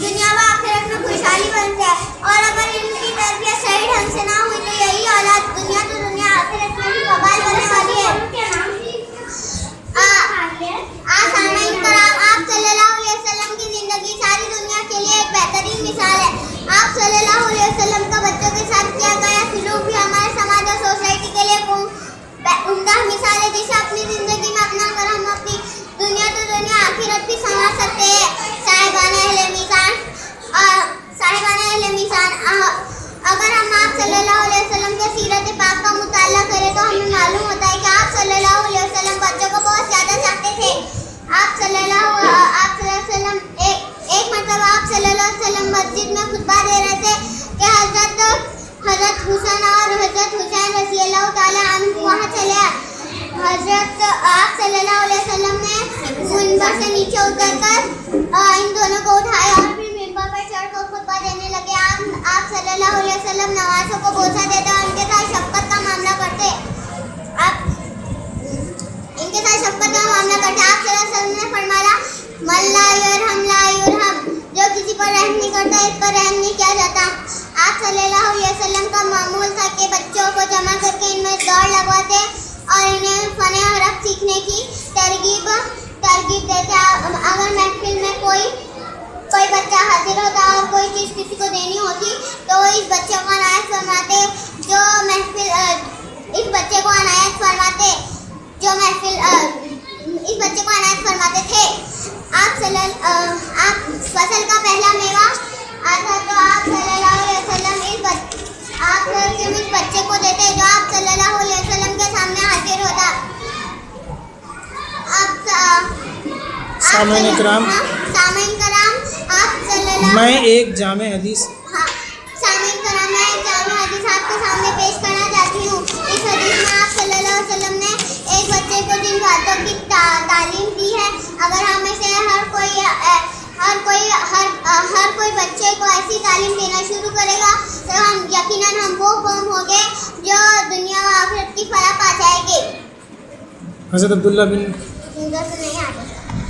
दुनिया व आखिरत में खुशहाली बनते हैं। और अगर इनकी तरबियत सही ढंग से ना हुई तो यही औलाद दुनिया तो दुनिया आखिरत में भी बवाल बनने वाली है। सामईन कराम, आप सल्लल्लाहु अलैहि वसल्लम की जिंदगी सारी दुनिया के लिए एक बेहतरीन मिसाल है। आप सल्लल्लाहु अलैहि वसल्लम का बच्चों के साथ किया गया सलूक भी हमारे समाज और सोसाइटी के लिए उम्दा मिसाल है, जिसे अपनी जिंदगी में अपना कर हम अपनी दुनिया तो दुनिया आखिरत भी संवार सकते हैं। साहिबान अहले मिज़ान, अगर हम आप सल्लल्लाहु अलैहि वसल्लम के सीरत पाक का मुताला करें तो हमें मालूम होता है कि आप सल्लल्लाहु अलैहि वसल्लम बच्चों को बहुत ज़्यादा चाहते थे। आप सल्लल्लाहु अलैहि वसल्लम एक मरतबा आप सल्लल्लाहु अलैहि वसल्लम मस्जिद में खुतबा दे रहे थे कि हज़रत हुसैन और हज़रत हुसैन रज़ियल्लाहु ताला अन्हु वहाँ चले आए। हज़रत आप सल्लल्लाहु अलैहि वसल्लम ने मिंबर से नीचे उतरकर इन दोनों को उठाया और फिर मिंबर पर चढ़कर खुतबा देने लगे। आप सल्लल्लाहु अलैहि वसल्लम नवाज़ों को बोझा देते और उनके साथ शफ़क़त का मामला करते। आप सल्लल्लाहु अलैहि वसल्लम ने फरमाया, मन ला युरहम ला युरहम, जो किसी पर रहम नहीं करता इस पर रहम नहीं किया जाता। आप सल्लल्लाहु अलैहि वसल्लम का मामूल था कि बच्चों को जमा करके इनमें दौड़ लगवाते और इन्हें फ़न अरब सीखने की तरगीब देते। अगर महफिल में कोई बच्चा हाजिर होता और कोई चीज़ किसी को देनी होती तो इस बच्चे को अनायत फरमाते थे। आप फसल का पहला मेवा आता तो आप सल्लल्लाहु अलैहि वसल्लम इस बच्चे को देते जो आप सल्लल्लाहु अलैहि वसल्लम के सामने हाजिर होता। सामईन कराम, मैं एक जामे हदीस आपके सामने पेश करना चाहती हूँ। इस हदीस में आप सल्लल्लाहु अलैहि वसल्लम ने एक बच्चे को जिन बातों की तालीम दी है, अगर हमें से हर कोई बच्चे को ऐसी तालीम देना शुरू करेगा तो हम यकीनन हम वो कौम होंगे जो दुनिया व आखिरत की फलाह पा जाएंगे। हज़रत अब्दुल्लाह बिन नहीं आते।